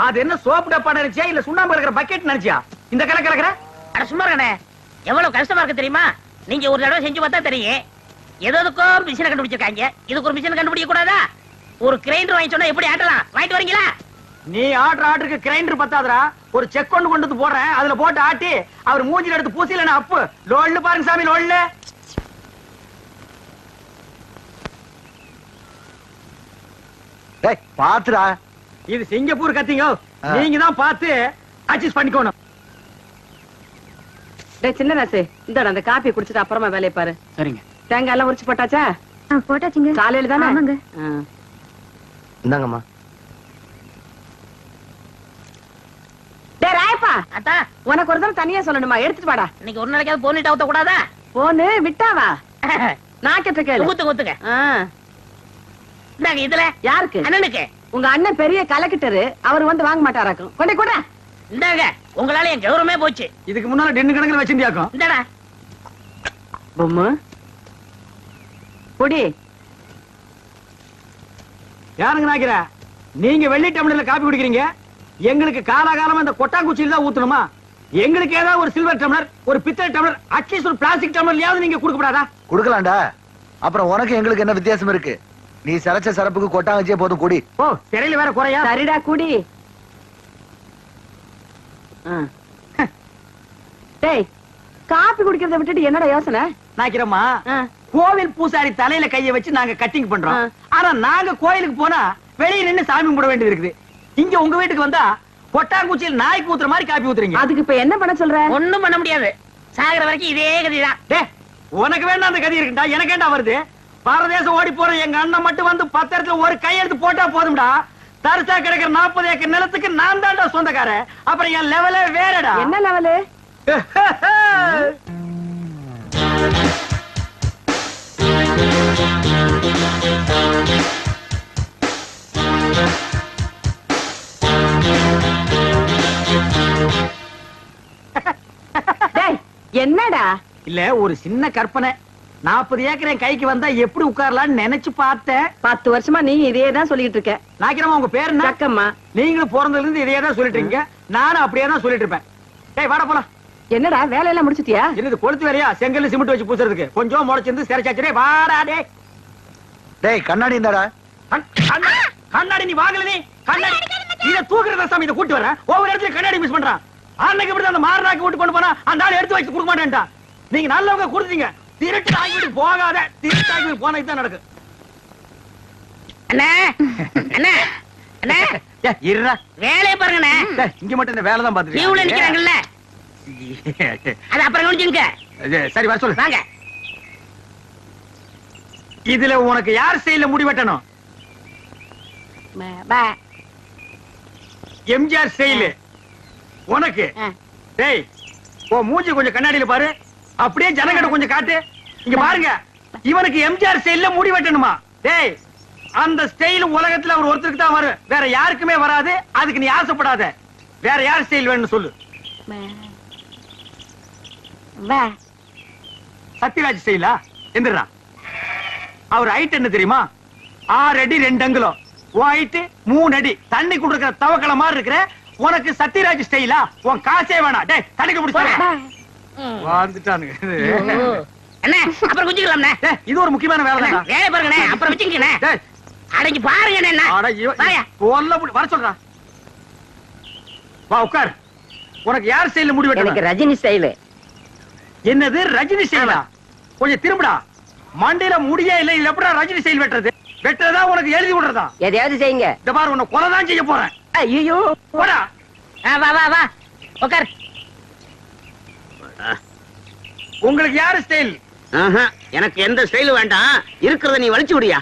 அது என்ன சோப்பு டப்பா நினைச்சியா இல்ல சுண்ணாம்பு கலக்கிற பக்கெட் நினைச்சியா இந்த கலக்கிற? அட சும்மா இருக்கனே, எவ்வளவு கஷ்டமா இருக்கு தெரியுமா? நீங்க ஒரு தடவை செஞ்சு பார்த்தா தெரியும். எதுக்கும் மிஷினை கண்டுபிடிச்சிருக்காங்க, இதுக்கு ஒரு மிஷின் கண்டுபிடிக்க கூடாதா? ஒரு கிரைண்டர் வாங்கி சொன்னா எப்படி ஆட்டலாம்? வாங்கிட்டு வரீங்களா? நீ ஆர்டருக்கு கிரைண்டர் பத்தாதரா, ஒரு செக் கொண்டு வந்து போடுறேன், அதுல போட்டு ஆட்டி அவர் மூஞ்சில எடுத்து பூசில அப்பு லோல்ல பாருங்க சாமி, லோல்ல. டேய் பாத்துடா, இது சிங்கப்பூர் கத்திங்க, நீங்க தான் பார்த்து அட்ஜஸ்ட் பண்ணிக்கணும். டேய் சின்ன ராசு, இந்த அந்த காப்பி குடிச்சிட்டு அப்புறமா வேலையை பாரு. சரிங்க. தேங்காய் எல்லாம் உரிச்சு போட்டாச்சா? போட்டாச்சுங்க. காலையில தானே? ஆமாங்க. இந்தாங்கம்மா. டேய் ராயப்பா, அத்தா உனக்கு ஒரு தடவை தனியா சொல்லணுமா? எடுத்துட்டு வாடா. இன்னைக்கு ஒரு நாளைக்காவது போனிட்டு ஊத்த கூடாதா? போனு விட்டாவா? நான் கேட்ட கேளு. ஊத்துங்க. இந்தாங்க, இதுல யாருக்கு? அண்ணனுக்கு. உங்க அண்ணன் பெரிய கலெக்டரு, அவர் வந்து வாங்க மாட்டாராக்கும். கொண்டே கூட. இந்தாங்க, உங்களால என் கௌரவமே போச்சு. இதுக்கு முன்னால டென்னு கணக்குல வச்சிருந்தியாக்கும். இந்தாடா பொம்மு பொடி. யாருங்க நாக்கிற? நீங்க வெள்ளி டம்ளர்ல காப்பி குடிக்கிறீங்க, எங்களுக்கு காலாகாலமா இந்த கொட்டாங்குச்சியில தான் ஊத்தணுமா? எங்களுக்கு ஏதாவது ஒரு சில்வர் டம்ளர், ஒரு பித்தளை டம்ளர், அட்லீஸ்ட் ஒரு பிளாஸ்டிக் டம்ளர்லயாவது நீங்க கொடுக்கப்படாதா? குடுக்கலாம்டா. அப்புறம் உனக்கு எங்களுக்கு என்ன வித்தியாசம் இருக்கு? நீ சரச்ச சரப்புக்கு கொட்டாங்கச்சியே போதும், குடி. ஓ, திரையில வேற குறையா? சரிடா குடி. டேய், காப்பி குடிக்கிறத விட்டுட்டு என்னடா யோசனை? நாக்கிறம்மா, கோவில் பூசாரி தலையில கைய வச்சு நாங்க கட்டிங் பண்றோம். ஆனா நாங்க கோயிலுக்கு போனா வெளியே நின்னு சாமி கும்பிட வேண்டியது இருக்குது. இங்க உங்க வீட்டுக்கு வந்தா கொட்டாங்குச்சியில் நாய்க்கு ஊத்துற மாதிரி காப்பி ஊத்துறீங்க. அதுக்கு இப்ப என்ன பண்ண சொல்ற? ஒண்ணும் பண்ண முடியாது, சாகிற வரைக்கும் இதே கதிதான். டே, உனக்கு வேண்டாம் அந்த கதி இருக்குடா, எனக்கு ஏண்டா வருது? பாரதேசம் ஓடி போற எங்க அண்ணன் மட்டும் வந்து 10 இடத்துல ஒரு கையெழுத்து போட்டா போதும்டா. தரிசா கிடைக்கிற 40 ஏக்கர் நிலத்துக்கு நான் தான்டா சொந்தக்காரன். அப்புறம் என் லெவலே வேறடா. என்ன லெவலு? என்னடா? இல்ல, ஒரு சின்ன கற்பனை. 40 ஏக்கர் என் கைக்கு வந்தா எப்படி உட்காரலாம்னு நினைச்சு பார்த்தேன். 10 வருஷமா நீ இதே தான் சொல்லிட்டு இருக்க. நாக்கிறமா, உங்க பேரு என்ன? சக்கம்மா. நீங்களும் பிறந்ததுல இருந்து இதே தான் சொல்லிட்டு இருக்கீங்க, நானும் அப்படியே தான் சொல்லிட்டு இருப்பேன். டேய் வாடா போலாம். என்னடா வேலையெல்லாம் முடிச்சிட்டியா? என்னது கொளுத்து வேறையா? செங்கல்ல சிமெண்ட் வச்சு பூசுறதுக்கு கொஞ்சம் முளைச்சிருந்து சிறைச்சாச்சு. வாடா டேய். டேய் கண்ணாடி இந்தாடா. கண்ணாடி நீ வாங்கல, நீ கண்ணாடி இத தூக்குறத சாமி, இத கூட்டி வரேன். ஒவ்வொரு இடத்துல கண்ணாடி மிஸ் பண்றான். அன்னைக்கு இப்படி அந்த மாரனாக்கு விட்டு கொண்டு போனா அந்த ஆளு எடுத்து வச்சு கொடுக்க மாட்டேன்டா. நீங்க நல்லவங்க கொடுத்தீங்க, திருட்டு ஆகிட்டு போகாத. திருட்டு ஆகி போனா இதுதான் நடக்கும். அண்ணே அண்ணே அண்ணே, இருடா, வேலையை பாருங்கண்ணே. இங்க மட்டும் இந்த வேலை தான் பாத்துட்டு லீவ்ல நிக்கிறாங்கல்ல, அது அப்புறம் கவனிச்சுங்க. சரி வர சொல்லு. வாங்க. இதுல உனக்கு யார் ஸ்டைல்ல முடி வெட்டணும்? எம்ஜிஆர் ஸ்டைல் உனக்கு. டேய், ஓ மூஞ்சி கொஞ்சம் கண்ணாடியில பாரு, அப்படியே ஜனங்கிட்ட கொஞ்சம் காட்டு. இங்க பாருங்க, இவனுக்கு எம்ஜிஆர் ஸ்டைல்ல முடி வெட்டணுமா? டேய், அந்த ஸ்டைல் உலகத்துல அவர் ஒருத்தருக்கு தான் வரும், வேற யாருக்குமே வராது. அதுக்கு நீ ஆசைப்படாத. வேற யார் ஸ்டைல் வேணும்னு சொல்லு. சத்யராஜ் ஸ்டைலா? எந்திரா. அவர் ஹைட் என்ன தெரியுமா? 6 அடி 2 அங்குலம். உன் ஹைட் 3 அடி. தண்ணி குடுக்கிற தவக்கல மாதிரி இருக்கிற உனக்கு சத்யராஜ் ஸ்டைலா? உன் காசே வேணாம். டேய் தண்ணிக்கு முடிச்சு வந்துட்டானுங்க. அண்ணே அப்புறம் குஞ்சிக்கலாம்ண்ணே. இது ஒரு முக்கியமான வேலை தான். வேலை பாருங்கண்ணே, அப்புறம் வச்சுக்கண்ணே. அடங்கி பாருங்க. வர சொல்றா. வா உட்கார். உனக்கு யார் ஸ்டைல்ல முடி வெட்டணும்? எனக்கு ரஜினி ஸ்டைல். என்னது ரஜினி ஸ்டைலா? கொஞ்சம் திரும்புடா. மண்டையில முடியே இல்ல, இல்ல எப்படா ரஜினி ஸ்டைல் வெட்டுறது? வெட்டுறதா உனக்கு எழுதி விடுறதா? எதையாவது செய்யுங்க. இந்த பாரு, உன்னை கொலை தான் செய்ய போறேன். ஐயோ போடா. வா வா வா உட்கார். உங்களுக்கு யாரு ஸ்டைல்? எனக்கு எந்த ஸ்டைல் வேண்டாம், இருக்கிறத நீ வலிச்சு விடியா.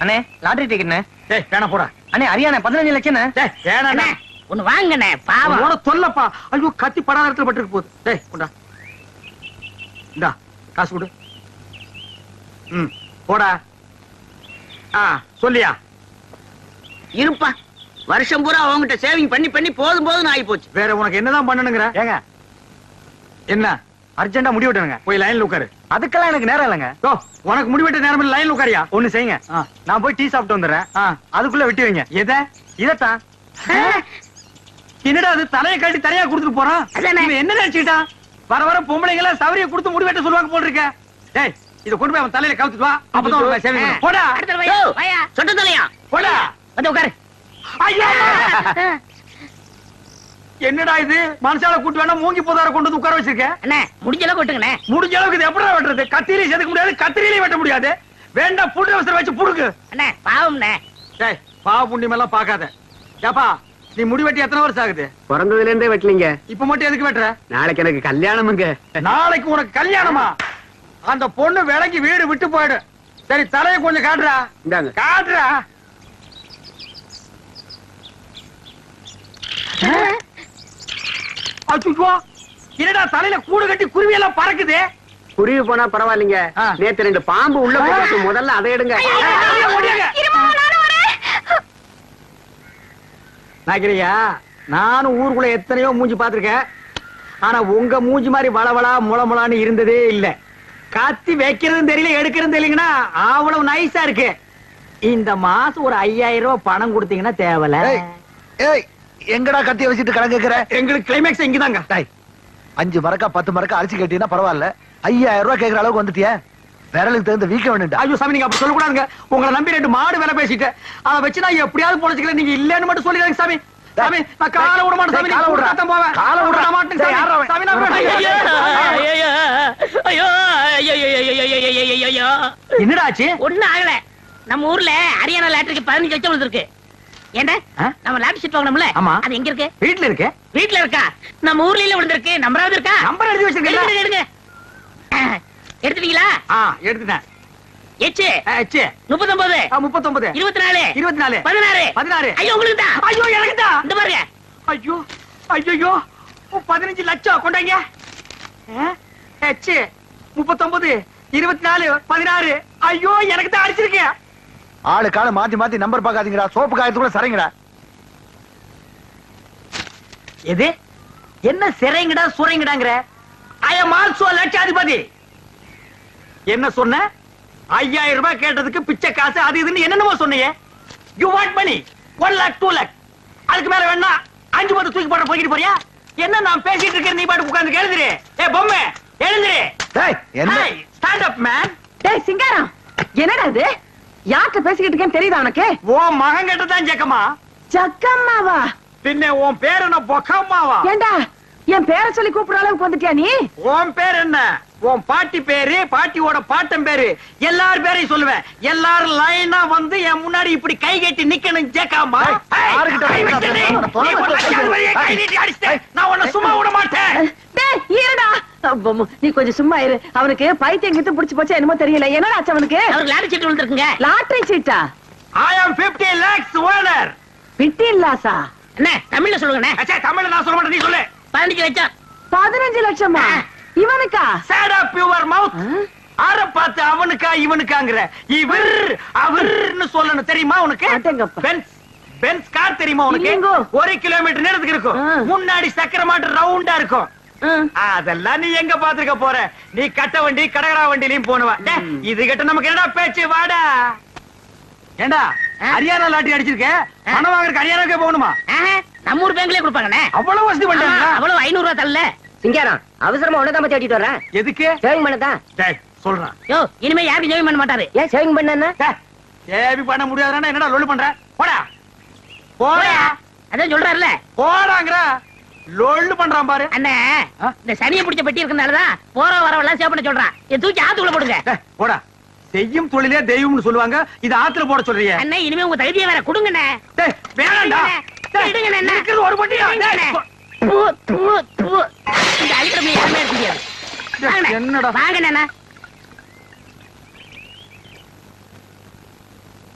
அண்ணே லாட்டரி டிக்கெட்ண்ணே. டேய் வேணா போடா. அண்ணே அரியாண்ணே 15 லட்சம். டேய் வேணாண்ணே, ஒண்ணு வாங்கண்ணே. பாவம் உன தொல்லப்பா. ஐயோ கத்தி படாத இடத்துல பட்டு போகுது. டேய் கொண்டா. இந்தா காசு கொடு. போடா. சொல்லியா? இருப்பா, வருஷம் பூரா அவங்ககிட்ட சேவிங் பண்ணி பண்ணி போதும் போதும் ஆகி போச்சு. வேற உனக்கு என்னதான் பண்ணணுங்கிற? ஏங்க என்ன அர்ஜென்டா முடி வெட்டணுங்க, போய் லைன்ல உட்காரு. அதுக்கெல்லாம் எனக்கு நேரம் இல்லைங்க. ஓ, உனக்கு முடி வெட்ட நேரம் இல்ல, லைன்ல உட்காரியா? ஒண்ணு செய்யுங்க, நான் போய் டீ சாப்பிட்டு வந்துடுறேன். அதுக்குள்ள வெட்டி வைங்க. எத? இதத்தான். என்னடா அது, தலையை கட்டி தலையா கொடுத்துட்டு போறான். அதானே. இவன் என்ன நினைச்சுக்கிட்டான்? வர வர பொம்பளைங்க எல்லாம் சவரிய கொடுத்து முடி வெட்ட சொல்லுவாங்க போல் இருக்க. டேய், இத கொண்டு போய் அவன் தலையில கவுத்துட்டு வா, அப்பதான் உனக்கு சேவிங் பண்ணும். போடா அடுத்த வாயா வாயா சொட்டு தலையா போடா. வந்து உட்காரு. ஐயோ, என்னடா இது, மனசால கூட்டு வேணா மூங்கி போதார கொண்டு வந்து உட்கார வச்சிருக்க. அண்ணே முடிஞ்ச அளவுக்கு விட்டுங்கண்ணே. முடிஞ்ச அளவுக்கு இது எப்படிடா வெட்டுறது? கத்திரிலையும் செதுக்க முடியாது, கத்திரிலையும் வெட்ட முடியாது. வேண்டாம், புடு அவசரம் வச்சு புடுக்கு. அண்ணே பாவம்ண்ணே. டேய், பாவ புண்ணியம் எல்லாம் பாக்காத. ஏப்பா, நீ முடி வெட்டி எத்தனை வருஷம் ஆகுது? பிறந்ததுல இருந்தே வெட்டலீங்க. இப்ப மட்டும் எதுக்கு வெட்டுற? நாளைக்கு எனக்கு கல்யாணமுங்க. நாளைக்கு உனக்கு கல்யாணமா? அந்த பொண்ணு விலைக்கு வீடு விட்டு போயிடு. சரி, தலையை கொஞ்சம் காட்டுறா. இந்தாங்க. காட்டுறா. அச்சுச்சோ, என்னடா தலையில கூடு கட்டி குருவி எல்லாம் பறக்குது. குருவி போனா பரவாயில்லைங்க. ஆ. நேத்து 2 பாம்பு உள்ள போட்டு முதல்ல அதை எடுங்க. ஓடியாங்க. நாக்கிரியா, நானும் ஊருக்குள்ள எத்தனையோ மூஞ்சி பாத்திருக்கேன். ஆனா உங்க மூஞ்சி மாதிரி வளவளா முளமுளான்னு இருந்ததே இல்ல. கத்தி வைக்கிறதும் தெரியல, எடுக்கிறதும் தெரியலங்கன்னா அவ்வளவு நைஸா இருக்கு. இந்த மாசம் ஒரு 5000 ரூபாய் பணம் கொடுத்தீங்கன்னா தேவல. ஏய், ஏய், எங்கடா கத்திய வச்சுட்டு கடன் கேக்குற? எங்களுக்கு கிளைமேக்ஸ் இங்கதாங்க. டேய், 5 மரக்கா 10 மரக்கா அரிசி கட்டினா பரவாயில்ல, 5000 ரூபாய் கேக்குற அளவுக்கு வந்துட்டியே. விரலுக்கு தகுந்த வீக்க வேணும்டா. ஐயோ சாமி, நீங்க அப்படி சொல்லக்கூடாதுங்க. உங்களை நம்பி 2 மாடு வேலை பேசிட்டு அதை வச்சு நான் எப்படியாவது பொழைச்சிக்கிறேன். நீங்க இல்லன்னு மட்டும் சொல்லிடுங்க சாமி. சாமி, நான் காலை விட மாட்டேன் சாமி. காலை விடுறா. நான் போவேன். காலை விடுறா. விட மாட்டேன் சாமி. யாரா அவன்? சாமி, நான் விட ஐயோ, மாட்டேன். ஐயோ, ஐயோ, ஐயோ, ஐயோ, ஐயோ, ஐயோ, ஐயோ. என்னடா ஆச்சு? ஒண்ணும் ஆகல. நம்ம ஊர்ல ஹரியானா லாட்டரிக்கு 15 லட்சம் விழுந்திருக்கு. ஏண்டா ஆ? நம்ம லாட்டரி சீட் வாங்கணும்ல, ஆமா. அது எங்க இருக்கு? வீட்டுல இருக்கு. வீட்ல இருக்கா? நம்ம ஊர்ல இல்ல விழுந்திருக்கு. நம்பராவது இருக்கா? நம்பர் எழுதி வச்சிருக்கீங்களா? எடுங்க, எடுங்க. எடுத்துட்டீங்களா? எடுத்துட்டேன். எச்சு ஆச்சு. 39 39 24 24 16 16. ஐயோ உங்களுக்கு தான். ஐயோ, எனக்கு தான். இந்த பாருங்க. ஐயோ, ஐயோ, 15 லட்சம் கொண்டாங்க. ஆச்சு. 39 24 16. ஐயோ, எனக்கு தான் அடிச்சிருக்கேன். ஆளு கால மாத்தி மாத்தி நம்பர் பாக்காதீங்கடா, சோப்பு காயத்துக்குள்ள சரிங்கடா. எது என்ன சிறைங்கடா சுரைங்கடாங்கற? ஐ அம் ஆல்சோ லட்சாதிபதி. என்ன சொன்ன? 5000 ரூபாய் கேட்டதுக்கு பிச்சை காசு அது இதுன்னு என்னென்னமோ சொன்னீங்க. You want money 1 lakh 2 lakh. அதுக்கு மேல வேணா 5 10 தூக்கி போட போய்கிட்டு போறியா? என்ன நான் பேசிட்டு இருக்கேன், நீ பாட்டு உட்கார்ந்து எழுதுரு. ஏய் பொம்மை, எழுதுரு. டேய், என்ன? Stand up man. டேய் சிங்காரம், என்னடா இது? யார்கிட்ட பேசிக்கிட்டு இருக்கேன்னு தெரியுதா உனக்கு? ஓ மகன் கிட்ட தான் ஜக்கமா. ஜக்கம்மாவா? பின்ன உன் பேர் என்ன பொக்கம்மாவா? ஏண்டா என் பேரை சொல்லி கூப்பிடுற அளவுக்கு வந்துட்டியா நீ? உன் பேர் என்ன? உன் பாட்டி பேரு, பாட்டியோட பாட்டன் பேரு, எல்லார் பேரையும் சொல்லுவேன். எல்லாரும் லைனா வந்து என் முன்னாடி இப்படி கை கட்டி நிக்கணும் ஜேக்காமா. யாருகிட்ட நான் உன்னை சும்மா விட மாட்டேன். டேய் இருடா. நீ கொஞ்சம் சும்மா இரு. அவனுக்கு பைத்தியம் கிட்ட புடிச்சு போச்சா என்னமோ தெரியல. என்னடா ஆச்சு அவனுக்கு? அவருக்கு லாட்டரி சீட் விழுந்திருக்குங்க. லாட்டரி சீட்டா? I am 50 lakhs owner. 15 லாஸா? அண்ணே தமிழ்ல சொல்லுங்கண்ணே. அச்சா, தமிழ்ல நான் சொல்ல மாட்டேன், நீ சொல்லு. 15 லட்சம். 15 லட்சமா? இவனுக்கா? Sad up your mouth. ஆற பார்த்து அவனுக்கா இவனுக்காங்கற? இவர் அவர்னு சொல்லணும், தெரியுமா உனக்கு? அடேங்கப்பா. பென்ஸ் கார் தெரியுமா உனக்கு? இல்லைங்கோ. 1 கிலோமீட்டர் நேரத்துக்கு இருக்கும். முன்னாடி சக்கர மாட்டு ரவுண்டா இருக்கும். அதெல்லாம் நீ எங்க பாத்துக்க போற? நீ கட்ட வண்டி கடகடா வண்டிலையும் போனவா. இது கிட்ட நமக்கு என்னடா பேச்சு? வாடா. ஏண்டா ஹரியானா லாட்டரி அடிச்சிருக்க, பணம் வாங்குறதுக்கு ஹரியானாக்கே போகணுமா? நம்ம ஊர் பேங்க்லயே கொடுப்பாங்கண்ணே. அவ்வளவு வசதி பண்றாங்க. அவ்வளவு 500 ரூபாய் தரல. சிங்காரம் அவசரமா உனதான் பத்தி அடிட்டு வரேன். எதுக்கு? சேவிங் பண்ணதான். டேய் சொல்றான். யோ இனிமே யாரும் ஜெயம் பண்ண மாட்டாரு. ஏன் சேவிங் பண்ணா? ஏவி பண்ண முடியாதுன்னா என்னடா லொல்லு பண்ற? போடா போடா. அதான் சொல்றாருல. போடாங்கற லொல்லு பண்றான் பாரு. அண்ணே இந்த சனியை பிடிச்ச பெட்டி இருக்கனாலதான் போற வரவெல்லாம் சேவ் பண்ண சொல்றான். இதை தூக்கி ஆத்துக்குள்ள போடுங்க. போடா. செய்யும் தொழிலே தெய்வம்னு சொல்லுவாங்க, இது ஆத்துல போட சொல்றீங்க. அண்ணே இனிமே உங்க தகுதியை வேற கொடுங்கண்ணே. வேணாம்டா. எடுங்கண்ணே. இருக்குது ஒரு பட்டியா. இந்த அழிக்கிற எல்லாமே இருக்க முடியாது. என்னடா வாங்கண்ணே.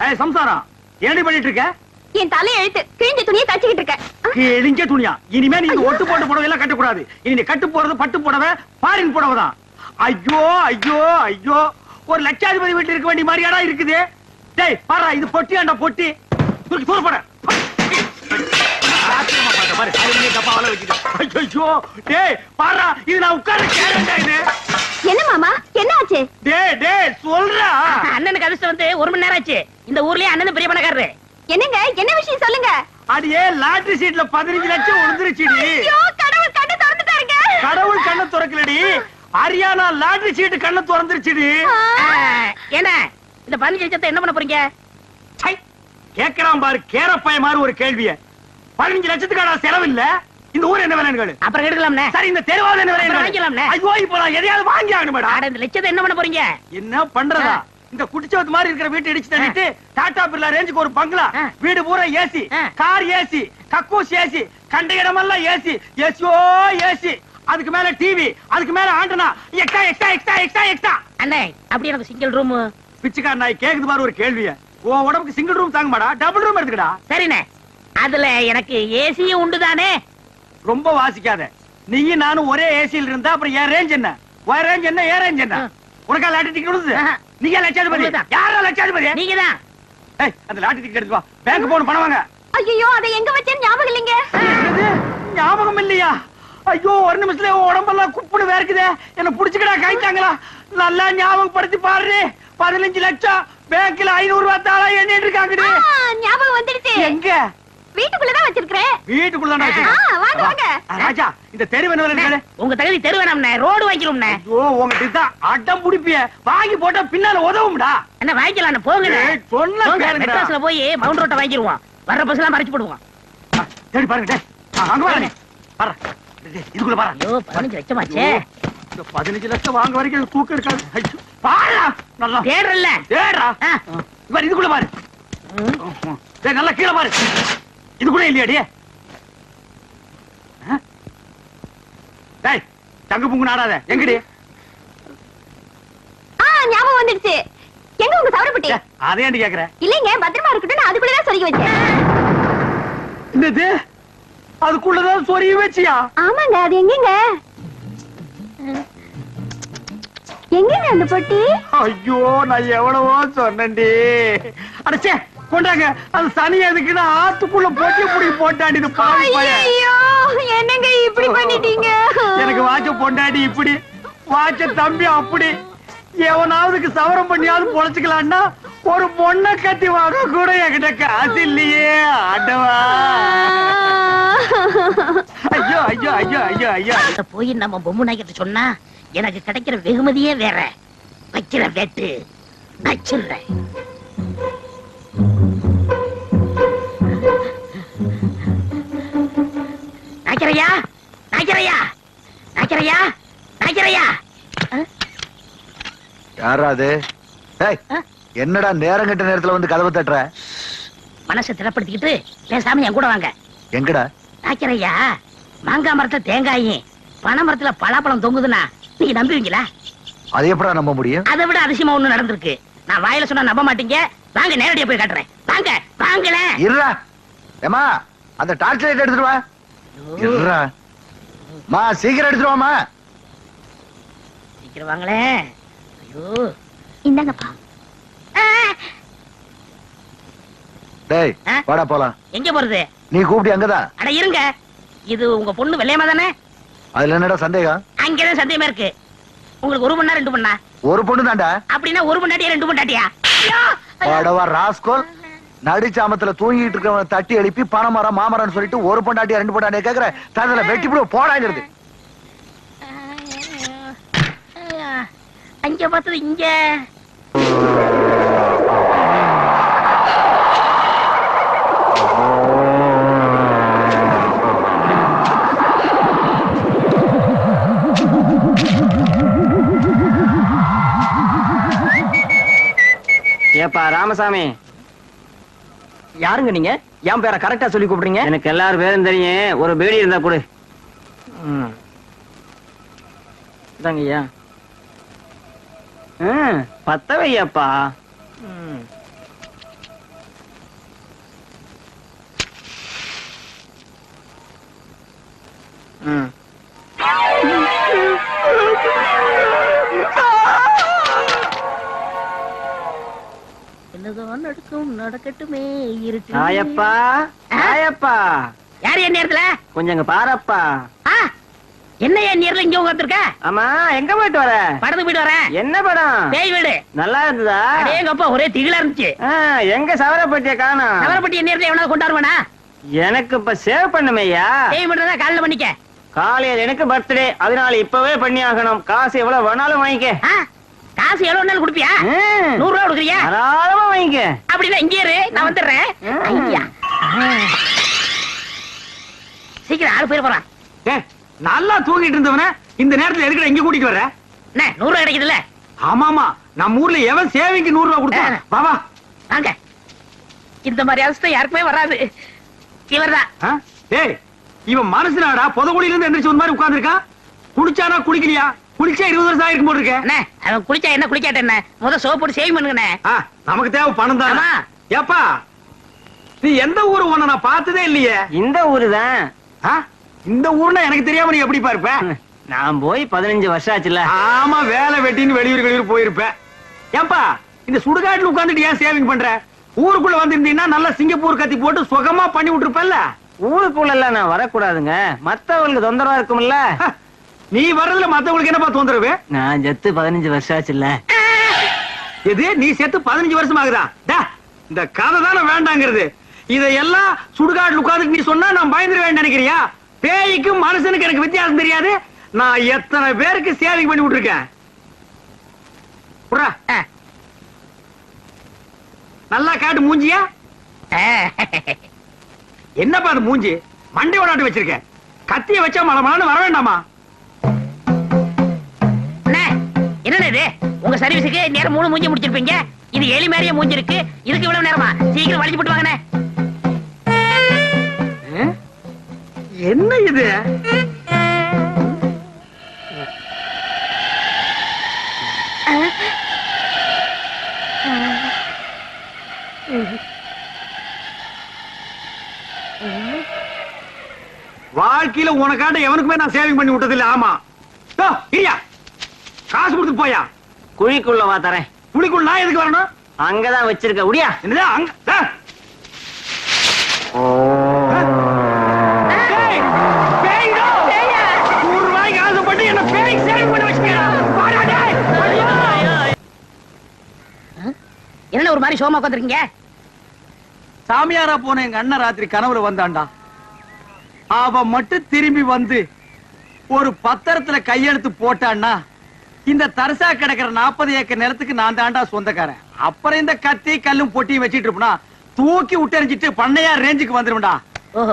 ஏய் சம்சாரம், ஏண்டி பண்ணிட்டு இருக்க? என் தலை எழுத்து கிழிஞ்ச துணியை தச்சுக்கிட்டு இருக்க. கிழிஞ்ச துணியா? இனிமே நீ இந்த ஒட்டு போட்டு புடவை எல்லாம் கட்ட கூடாது. இனி நீ கட்டு போறது பட்டு புடவை, ஃபாரின் புடவை தான். ஐயோ ஐயோ ஐயோ, ஒரு லட்சாதிபதி வீட்டுல இருக்க வேண்டிய மாதிரியாடா இருக்குது. டேய் பாரு, இது பொட்டியாண்டா பொட்டி. தூக்கி தூர போட. ஆச்சரியமா பாரு. இங்க பாரு அலுமினிய டப்பாவால வச்சுட்டு ஐயோ டேய் பாரா இது நான் உட்கார்ந்து கேரண்டா இது என்ன மாமா என்ன ஆச்சு? டேய் சொல்றா அண்ணனுக்கு அதிர்ஷ்டம் வந்து 1 மணி நேரம் ஆச்சு. இந்த ஊர்லயே அண்ணன் பெரிய பணக்காரரு. என்னங்க என்ன விஷயம் சொல்லுங்க. அடியே லாட்டரி சீட்ல 15 லட்சம் விழுந்துருச்சுடி. ஐயோ கடவுள் கண்ணை திறந்துட்டாருங்க. கடவுள் கண்ணை திறக்கலடி, ஹரியானா லாட்டரி சீட் கண்ணை திறந்துருச்சுடி. என்ன இந்த 15 லட்சத்தை என்ன பண்ண போறீங்க? கேக்குறான் பாரு கேரப்பாய மாதிரி ஒரு கேள்விய. 15 லட்சத்துக்கான செலவு இல்ல, இந்த ஊர் என்ன விலைன்னு கேளு. அப்புறம் எடுக்கலாம்னே. சரி இந்த தெருவாத என்ன விலை வாங்கிக்கலாம்னே. ஐயோ இப்போ நான் எதையாவது வாங்கி ஆகணும் மேடம். அட இந்த லட்சத்தை என்ன பண்ண போறீங்க? என்ன பண்றதா? இந்த குடிச்சவத்து மாதிரி இருக்கிற வீட்டை இடிச்சு தள்ளிட்டு டாடா பிர்லா ரேஞ்சுக்கு ஒரு பங்களா, வீடு பூரா ஏசி, கார் ஏசி, கக்கூஸ் ஏசி, கண்ட இடமெல்லாம் ஏசி, ஏசியோ ஏசி, அதுக்கு மேல டிவி, அதுக்கு மேல antenna, extra extra extra extra extra. அண்ணே அப்படி எனக்கு சிங்கிள் ரூம். பிச்சைக்கார நாய் கேக்குது பாரு ஒரு கேள்விய. உன் உடம்புக்கு சிங்கிள் ரூம் தாங்க மாடா, டபுள் ரூம் எடுத்துக்கடா. சரிண்ணே, அதுல எனக்கு ஏசியும் உண்டு தானே? ரொம்ப வாசிக்காத. நீயும் நானும் ஒரே ஏசியில் இருந்தா அப்புறம் என் ரேஞ்ச் என்ன, உன் ரேஞ்ச் என்ன, என் ரேஞ்ச் என்ன? உனக்கா லாட்டரி டிக்கெட் விழுது? நீங்க லட்சாதிபதி? யாரா லட்சாதிபதி? நீங்க தான். ஏய் அந்த லாட்டரி டிக்கெட் எடுத்து வா, பேங்க் போன் பணம் வாங்க. ஐயோ அதை எங்க வச்சேன்னு ஞாபகம் இல்லைங்க. என்னது? ஞாபகம் இல்லையா? ஐயோ ஒரு நிமிஷத்துல உடம்பெல்லாம் குப்புன்னு வேர்க்குதே, என்ன புடிச்சுக்கடா கைத்தாங்களா? நல்லா ஞாபகப்படுத்தி பாரு. 15 லட்சம் பேங்க்ல 500 ரூபாய் தாளா எண்ணிட்டு இருக்காங்கடி. ஞாபகம் வந்துடுச்சு. எங்க? வீட்டுக்குள்ளதான் வச்சிருக்கேன். வீட்டுக்குள்ள வாங்க வாங்க. ராஜா இந்த தெரு என்ன? உங்க தகுதி தெரு வேணாம்ண்ணே, ரோடு வாங்கிடும்ண்ணே. ஐயோ உங்ககிட்ட அடம் புடிப்பிய வாங்கி போட்டா பின்னால உதவும்டா. என்ன வாங்கிக்கலாம் போங்க. சொன்ன கேளுங்கடா. மெட்ராஸ்ல போய் மவுண்ட் ரோட்டை வாங்கிடுவோம். வர்ற பஸ் எல்லாம் மறைச்சு போடுவோம். தேடி பாருங்க டேய். அங்க பாருங்க. பாரு. இதுக்குள்ள பாரு. ஐயோ 15 லட்சம் ஆச்சே. இந்த 15 லட்சம் வாங்க வரைக்கும் தூக்கம் இருக்காது. ஐயோ பாருடா. நல்லா தேடுறல்ல. தேடுடா. இவர் இதுக்குள்ள பாரு. டேய் நல்லா கீழ பாரு. இதுக்குள்ள இல்லையாடி? டேய் தங்க புங்கு நாடாத. எங்கடி? ஞாபகம் வந்துடுச்சு. எங்க உங்க சவரப்பட்டி? அதே ஏன்டி கேக்குற? இல்லைங்க பத்திரமா இருக்கட்டும், நான் அதுக்குள்ளதான் சொருகி வச்சேன். என்னது? அதுக்குள்ளதான் சொருகி வச்சியா? ஆமாங்க அது எங்கங்க? எங்கங்க அந்த பொட்டி? ஐயோ நான் எவ்வளவோ சொன்னேன்டி. அடச்சே கொண்டாங்க. அது சனி எதுக்குன்னு ஆத்துக்குள்ள போட்டி புடி போட்டாடி இந்த பாவி பையன். ஐயோ என்னங்க இப்படி பண்ணிட்டீங்க? எனக்கு வாட்ச பொண்டாடி இப்படி, வாட்ச தம்பி அப்படி. எவனாவதுக்கு சவரம் பண்ணியாவது பொழைச்சுக்கலான்னா ஒரு பொண்ணை கட்டி வாங்க கூட என்கிட்ட காசு இல்லையே ஆண்டவா. ஐயோ ஐயோ ஐயோ ஐயோ ஐயோ. போய் நம்ம பொம்மை நாய்க்கிட்ட சொன்னா எனக்கு கிடைக்கிற வெகுமதியே வேற. வைக்கிற வெட்டு நச்சிடுறேன். நாய்க்கரையா நாய்க்கரையா நாய்க்கரையா நாய்க்கரையா. யாரா அது? டேய் என்னடா நேரம் கெட்ட நேரத்துல வந்து கதவை தட்டுற? மனசை திடப்படுத்திக்கிட்டு பேசாம என் கூட வாங்க. எங்கடா? நாய்க்கரையா மாங்காய் மரத்துல தேங்காயும் பனை மரத்துல பலாப்பழம் தொங்குதுன்னா நீங்க நம்புவீங்களா? அது எப்படா நம்ப முடியும்? அதை விட அதிசயமா ஒண்ணு நடந்திருக்கு. நான் வாயில சொன்னா நம்ப மாட்டீங்க. வாங்க நேரடியா போய் காட்டுறேன். வாங்க வாங்கல. இருடா. ஏமா அந்த டார்ச் லைட் எடுத்துட்டு வா. இருடா. மா சீக்கிரம் எடுத்துட்டு வாமா. சீக்கிரம் வாங்களே. ஐயோ இந்தாங்கப்பா. டேய் வாடா போலாம். எங்க போறது? நீ கூப்பிட்டு அங்கதான். அட இருங்க, இது உங்க பொண்ணு வெள்ளையமா தானே? அதுல என்னடா சந்தேகம்? அங்கதான் சந்தேகமா இருக்கு. உங்களுக்கு 1 மணி 2 மணி ஒரு பொண்ணு தாண்டா. அப்படின்னா 1 மணி 2 மணி வாடவா ராஸ்கோல். நடிச்சாமத்துல தூங்கிட்டு இருக்கவன் தட்டி எழுப்பி பணமரம் மாமரம்னு சொல்லிட்டு ஒரு பொண்டாட்டியா 2 பொண்டாட்டியா கேக்குற ததுல வெட்டி போடு போடாங்கிறது. அங்க பார்த்தது இங்க. ஏப்பா ராமசாமி, யாருங்க நீங்க? என் பேரை கரெக்டா சொல்லி கூப்பிடுறீங்க? எனக்கு எல்லாரும் பேரும் தெரியும். ஒரு பேடி இருந்தா கொடு. ஐயா பத்த வையப்பா. என்னதான் நடக்கும் நடக்கட்டுமே இருட்டு. நாயப்பா நாயப்பா, யாரு என் நேரத்துல கொஞ்சம் இங்க பாரப்பா. ஆ, என்ன என் நேரத்துல இங்க உட்காந்துருக்க? ஆமா, எங்க போயிட்டு வர? படத்துக்கு போயிட்டு வரேன். என்ன படம்? பேய் வீடு. நல்லா இருந்ததா? அடேங்கப்பா, ஒரே திகிலா இருந்துச்சு. எங்க சவரப்பட்டிய காணோம்? நகரப்பட்டி என் நேரத்துல எவனாவது கொண்டாடுவானா? எனக்கு இப்ப சேவ் பண்ணுமையா? பேய் மட்டும் காலைல பண்ணிக்க. காலையில எனக்கு பர்த்டே, அதனால இப்பவே பண்ணி ஆகணும். காசு எவ்வளவு வேணாலும் வாங்கிக்க. ஆ, காசு எவ்வளவு நாள் கொடுப்பியா? 100 ரூபா கொடுக்குறியா? தாராளமா வாங்கிக்க. அப்படின்னா இங்கே இரு, நான் வந்துடுறேன். ஐயா, சீக்கிரம் ஆளு போயிட போறான். ஏய், நல்லா தூங்கிட்டு இருந்தவன இந்த நேரத்துல எதுக்குடா இங்க கூட்டிட்டு வர? என்ன 100 ரூபா கிடைக்குதுல்ல? ஆமாமா, நம்ம ஊர்ல எவன் சேவிங்க்கு 100 ரூபாய் கொடுத்தான்? வா வா. வாங்க. இந்த மாதிரி அவஸ்தை யாருக்குமே வராது. இவர்தான். ஆ? டேய், இவன் மனசுனாடா புதகுழியில இருந்து எந்திரிச்சு ஒரு மாதிரி உட்கார்ந்திருக்கான். குளிச்சானா குளிக்கலையா? குளிச்சா 20 வருஷம் ஆயிருக்கும் போல இருக்க. அண்ணே, அவன் குளிச்சா என்ன குளிக்காட்ட என்ன? முத சோப் போட்டு சேவ் பண்ணுங்கண்ணே. நமக்கு தேவை பணம் தான். ஆமா. ஏப்பா, நீ எந்த ஊரு? உன்னை நான் பார்த்ததே இல்லையே. இந்த ஊரு தான். ஆ? இந்த ஊர்னா எனக்கு தெரியாம நீ எப்படி இருப்ப? நான் போய் 15 வருஷம் ஆச்சுல. ஆமா, வேலை வெட்டின்னு வெளியூர் போயிருப்ப. ஏப்பா, இந்த சுடுகாட்டுல உட்கார்ந்துட்டு ஏன் சேவிங் பண்ற? ஊருக்குள்ள வந்திருந்தீங்கன்னா நல்லா சிங்கப்பூர் கத்தி போட்டு சுகமா பண்ணி விட்டுருப்பல்ல. ஊருக்குள்ள எல்லாம் நான் வரக்கூடாதுங்க, மத்தவங்களுக்கு தொந்தரவா இருக்கும்ல. நீ வர்றதுல மத்தவங்களுக்கு என்னப்பா தொந்தரவு? நான் செத்து 15 வருஷம் ஆச்சுல்ல. எது, நீ செத்து 15 வருஷம் ஆகுதா? இந்த கதை தானே வேண்டாங்கிறது. இதையெல்லாம் சுடுகாட்டுல உட்கார்ந்து நீ சொன்னா நான் பயந்துருவேன் நினைக்கிறியா? பேய்க்கும் மனுஷனுக்கு எனக்கு வித்தியாசம் தெரியாது. நான் எத்தனை பேருக்கு சேவிங் பண்ணி விட்டுருக்கேன். புறா, நல்லா காட்டு மூஞ்சியா. என்னப்பா அது மூஞ்சி? மண்டை விளையாட்டு வச்சிருக்க. கத்திய வச்சா மலமலான்னு வர வேண்டாமா? என்ன இது? உங்க சர்வீஸுக்கு நேரம் 3 மூஞ்சி முடிச்சிருப்பீங்க. இது எலி மாதிரியே மூஞ்சி இருக்கு. இதுக்கு இவ்வளவு நேரமா? சீக்கிரம் வலிச்சு போட்டு வாங்கண்ணே. என்ன இது? வாழ்க்கையில உனக்காட்ட எவனுக்குமே நான் சேவிங் பண்ணி விட்டது இல்ல. ஆமா, இல்லையா? காசு கொடுத்து போயா. குழிக்குள்ள வா தரேன். குழிக்குள் நான் எதுக்கு வரணும்? அங்கதான் வச்சிருக்க. உடியா. என்னது அங்க? என்ன ஒரு மாதிரி சோமா உட்காந்துருக்கீங்க? சாமியாரா போன எங்க அண்ணன் ராத்திரி கனவுல வந்தான்டா. அவன் மட்டும் திரும்பி வந்து ஒரு பத்திரத்துல கையெழுத்து போட்டான்னா இந்த தரிசா கிடக்கிற 40 ஏக்கர் நிலத்துக்கு நான் தாண்டா சொந்தக்காரன். அப்புறம் இந்த கத்தி கல்லும் பொட்டியும் வச்சிட்டு இருப்பா தூக்கி விட்டறிஞ்சிட்டு பண்ணையார் ரேஞ்சுக்கு வந்துருவா.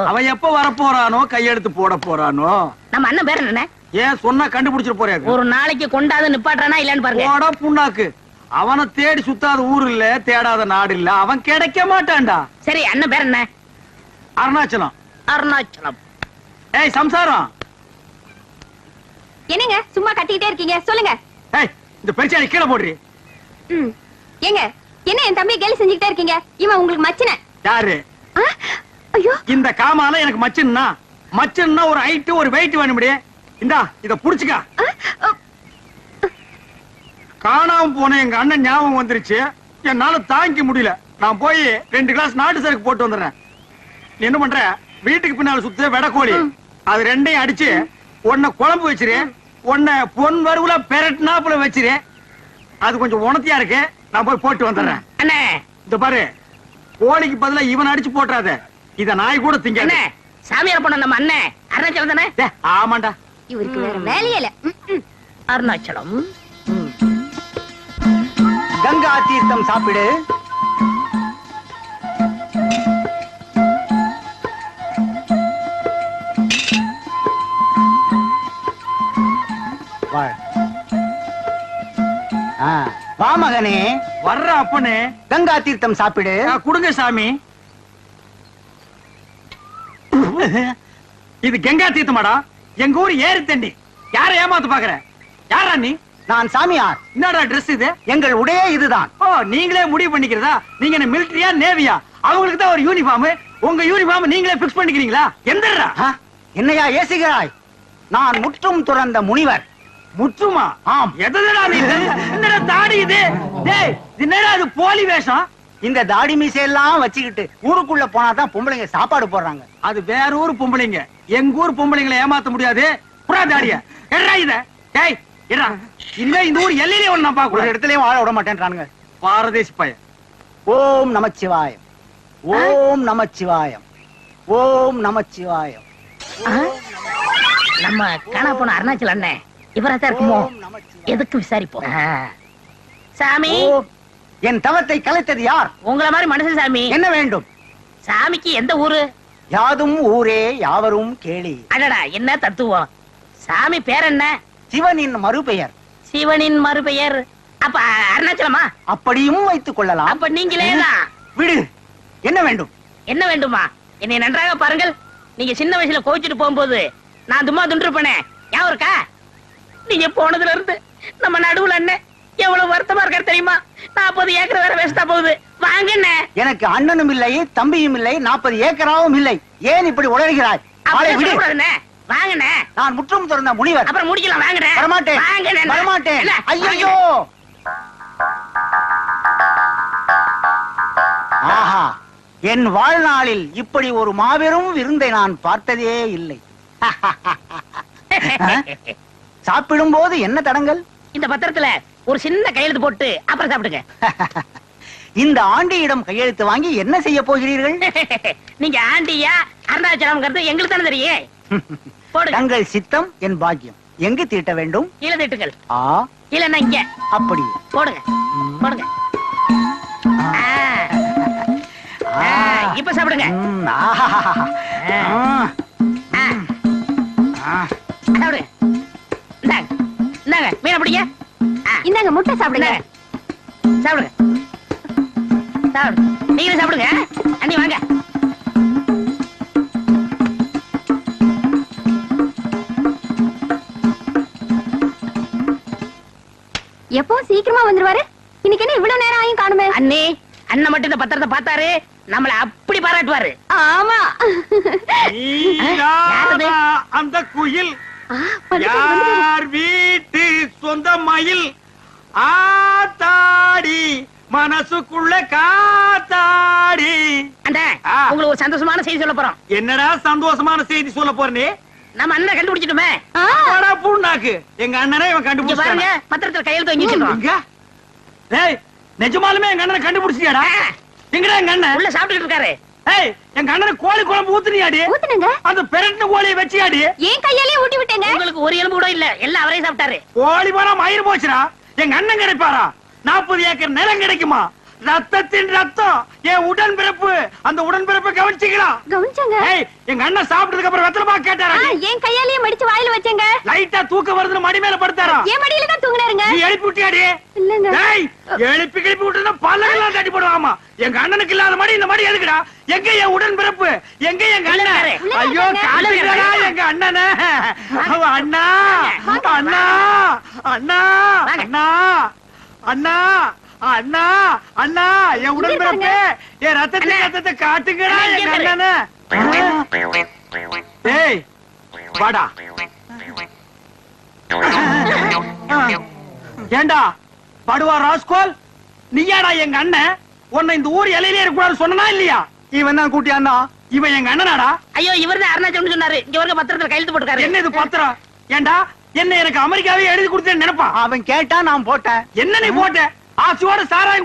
அவன் எப்ப வரப்போறானோ கையெழுத்து போட போறானோ. நம்ம அண்ணன் பேர் என்ன? ஏன் சொன்னா கண்டுபிடிச்சிட்டு போறாரு. ஒரு நாளைக்கு கொண்டாந்து நிப்பாட்டுறானா இல்லன்னு பாருங்க. போடா புண்ணாக்கு. அவனை தேடி சுத்தாத ஊர் இல்ல, தேடாத நாடு இல்ல. அவன் கிடைக்க மாட்டான்டா. சரி, அண்ணன் பேர் என்ன? அருணாச்சலம். அருணாச்சலம். ஏய் சம்சாரம். என்னங்க சும்மா கத்திக்கிட்டே இருக்கீங்க? சொல்லுங்க. ஏய், இந்த பெருச்சாளி கீழே போடுறீ. ஏங்க, என்ன என் தம்பி கேலி செஞ்சுக்கிட்டே இருக்கீங்க? இவன் உங்களுக்கு மச்சின. யாரு? ஐயோ, இந்த காமால எனக்கு மச்சன்னா ஒரு ஹைட் ஒரு வெயிட் வேணும்டி. இந்தா இத புடிச்சுக்க. காணாம போன எங்க அண்ணன் ஞாபகம் வந்துருச்சு. என்னால தாங்கிக்க முடியல. நான் போய் 2 கிளாஸ் நாட்டு சரக்கு போட்டு வந்துடுறேன். நீ என்ன பண்ற? வீட்டுக்கு பின்னால சுத்த வெடக்கோழி அது 2ஐயும் அடிச்சு ஒன்ன குழம்பு வச்சிரு, ஒன்ன பொன் வறுவுல பெரட்னாப்புல வச்சிரு. அது கொஞ்சம் உணர்த்தியா இருக்கு. நான் போய் போட்டு வந்துடுறேன். அண்ணே, இந்த பாரு, கோழிக்கு பதிலா இவன் அடிச்சு போட்டுறாத. இத நாய் கூட திங்க. அண்ணே, சாமியார் போன நம்ம அண்ணன் அருணாச்சலம் தானே? ஆமாண்டா. இவருக்கு வேற வேலையே இல்ல. அருணாச்சலம். கங்கா தீர்த்தம் சாப்பிடு. வா மகனே. வர்ற அப்பனே. கங்கா தீர்த்தம் சாப்பிடு. குடுங்க சாமி. இது கங்கா தீர்த்தமாடா. எங்க ஊர் ஏரி தண்ணி. யாரை ஏமாத்து பாக்குற? யாரா நீ? நான் சாமியார். என்னடா ட்ரெஸ் இது? எங்கள் உடையே இதுதான். ஓ, நீங்களே முடிவு பண்ணிக்கிறதா? நீங்க என்ன மிலிட்டரியா நேவியா? அவங்களுக்கு தான் ஒரு யூனிஃபார்ம். உங்க யூனிஃபார்ம் நீங்களே பிக்ஸ் பண்ணிக்கிறீங்களா? எந்தடா? என்னையா ஏசுகிறாய்? நான் முற்றும் துறந்த முனிவர். முற்றுமா? ஆம். எதடா நீ? என்னடா தாடி இது? டேய், என்னடா இது போலி வேஷம்? இந்த தாடி மீசையெல்லாம் வச்சுக்கிட்டு ஊருக்குள்ள போனாதான் பொம்பளைங்க சாப்பாடு போடுறாங்க. அது வேற ஊர் பொம்பளைங்க, எங்க ஊர் பொம்பளைங்களை ஏமாத்த முடியாது. புறா தாடிய எட்ரா இத. டேய் எட்ரா. இல்ல இந்த ஊர் எல்லையிலே ஒண்ணு நான் ஒரு பாக்க இடத்துலயும் வாழ விட மாட்டேன்றானுங்க. பாரதேசி பையன். ஓம் நமச்சிவாயம், ஓம் நமச்சிவாயம், ஓம் நமச்சிவாயம். நம்ம காணா போன அருணாச்சல் அண்ணன் இவராதான் இருக்குமோ? ஓம் நமச்சிவாயம். எதுக்கு விசாரிப்போம். சாமி, ஓம். என் தவத்தை கலைத்தது யார்? உங்கள மாதிரி மனுஷன் சாமி. என்ன வேண்டும்? சாமிக்கு எந்த ஊரு? யாதும் ஊரே யாவரும் கேளி. அடடா, என்ன தத்துவம். சாமி பேர் என்ன? சிவனின் மறுபெயர். சிவனின் மறுபெயர். அப்ப அருணாச்சலமா? அப்படியும் வைத்துக் கொள்ளலாம். அப்ப நீங்களேதான். விடு. என்ன வேண்டும்? என்ன வேண்டுமா? என்னை நன்றாக பாருங்கள். நீங்க சின்ன வயசுல கோவிச்சுட்டு போகும்போது நான் தும்மா துண்டிருப்பேனே, ஞாபகம் இருக்கா? நீங்க போனதுல இருந்து நம்ம நடுவுல அண்ணன் எவ்வளவு வருத்தமா இருக்காரு தெரியுமா? 40 ஏக்கர் வேற வேஸ்டா போகுது. வாங்கண்ணே. எனக்கு அண்ணனும் இல்லை, தம்பியும் இல்லை, 40 ஏக்கராவும் இல்லை. ஏன் இப்படி உளறுகிறாய்? ஆளை விடு. வாங்கண்ணே. நான் முற்றும் துறந்த முனிவர். அப்புறம் முடிக்கலாம். வாங்கண்ணே. வரமாட்டேன். வாங்கண்ணே. வரமாட்டேன். இல்ல, ஐயோ. ஆஹா, என் வாழ்நாளில் இப்படி ஒரு மாபெரும் விருந்தை நான் பார்த்ததே இல்லை. சாப்பிடும் போது என்ன தடங்கள்? இந்த பத்திரத்துல ஒரு சின்ன கையெழுத்து போட்டு அப்புறம் சாப்பிடுங்க. இந்த ஆண்டியிடம் கையெழுத்து வாங்கி என்ன செய்ய போகிறீர்கள்? நீங்க ஆண்டியா அருணாச்சலம் எங்களுக்கு தானே தெரியும். போடுங்க. தங்கள் சித்தம் என் பாக்கியம். எங்கு தீட்ட வேண்டும்? கீழே திட்டுங்கள். ஆ, இல்லன்னா இங்க அப்படி. போடுங்க. போடுங்க. இப்ப சாப்பிடுங்க. சாப்பிடுங்க. இந்தாங்க, இந்தாங்க, மீனை பிடிங்க. இந்தாங்க முட்டை சாப்பிடுங்க. சாப்பிடுங்க. சாப்பிடுங்க. நீங்களும் சாப்பிடுங்க. அண்ணி வாங்க. எப்பவும் சீக்கிரமா வந்துருவாரு. இன்னைக்கு என்ன இவ்வளவு நேரம் ஆயும் காணுமே? அண்ணி, அண்ணன் மட்டும் இந்த பத்திரத்தை பார்த்தாரு நம்மள அப்படி பாராட்டுவாரு. ஆமா. யாரது? அந்த குயில் ஆ, வந்துட்டாரு, வந்துட்டாரு. யார் வீட்டு சொந்த மயில் ஆத்தாடி மனசுக்குள்ள காத்தாடி. அண்ணே, உங்களுக்கு ஒரு சந்தோஷமான செய்தி சொல்ல போறோம். என்னடா சந்தோஷமான செய்தி சொல்ல போறே? நம்ம அண்ணனை கண்டுபிடிச்சிட்டுமே. பூண்டாக்கு எங்க அண்ணனே இவன் இங்க பாருங்க, கண்டுபிடிச்சாங்க. பத்திரத்துல கையெழுத்து வாங்கி வச்சிருக்கோம். இங்க? டேய், நிஜமாலுமே எங்க அண்ணனை கண்டுபிடிச்சியாடா? எங்கடா எங்க அண்ணன்? உள்ள சாப்பிட்டுட்டு இருக்காரு. ஏய், எங்க அண்ணனுக்கு கோழி குழம்பு ஊத்துனியாடி? ஊத்துனங்க. அந்த பெரட்டு கோழியை வச்சியாடி? ஏன் கையாலே ஊட்டி விட்டேங்க. உங்களுக்கு ஒரு எலும்பு கூட இல்ல, எல்லாம் அவரே சாப்பிட்டாரு. கோழி போனா மயிர் போச்சுடா. எங்க அண்ணன் கிடைப்பாரா? 40 ஏக்கர் நிலம் கிடைக்குமா? ரத்தத்தின் ரத்தம் என் உடன்பிறப்பு. அந்த உடன்பிறப்பை கவனிச்சீங்களா? கவனிச்சங்க. ஏய், எங்க அண்ணன் சாப்பிட்டதுக்கு அப்புறம் வெத்தலை பாக்கு கேட்டாரா? ஏன் கையாலேயே மடிச்சு வாயில வச்சேங்க. லைட்டா தூக்க வருதுன்னு மடி மேல படுத்தாரா? என் மடியில தான் தூங்குனாருங்க. நீ எழுப்பி விட்டியாடி? இல்லங்க. ஏய், எழுப்பி கிளப்பி விட்டுனா பல்லெல்லாம் தட்டி போடுவாமா. எங்க அண்ணனுக்கு இல்லாத மடி இந்த மடி எதுக்குடா? எங்க என் உடன்பிறப்பு? எங்க எங்க அண்ணன்? உள்ள ஐயோ, இருக்காங்க. காட்டுங்கடா எங்க அண்ணனை. அவ அண்ணா அண்ணா அண்ணா அண்ணா அண்ணா அண்ணா அண்ணா என் உடன்பிறப்பு, என் ரத்தத்தை காட்டுங்கடா எங்க அண்ணனை. ஏய், வாடா. ஏண்டா படுவா ராஸ்கோல், நீயாடா எங்க அண்ணன்? உன்னை இந்த ஊர் எல்லையிலே இருக்கக்கூடாது சொன்னா இல்லையா? இவன் தான் கூட்டியாண்டா. இவன் எங்க அண்ணனாடா? ஐயோ, இவர்தான் அருணாச்சலம் சொன்னாரு. இங்க வரைக்கும் பத்திரத்துல கையெழுத்து போட்டுக்காரு. என்ன இது பத்திரம்? ஏண்டா என்ன எனக்கு அமெரிக்காவே எழுதி கொடுத்தேன்னு நினைப்பான். அவன் கேட்டா நான் போட்டேன். என்ன நீ போட்ட? ஆசையோட சாராயம்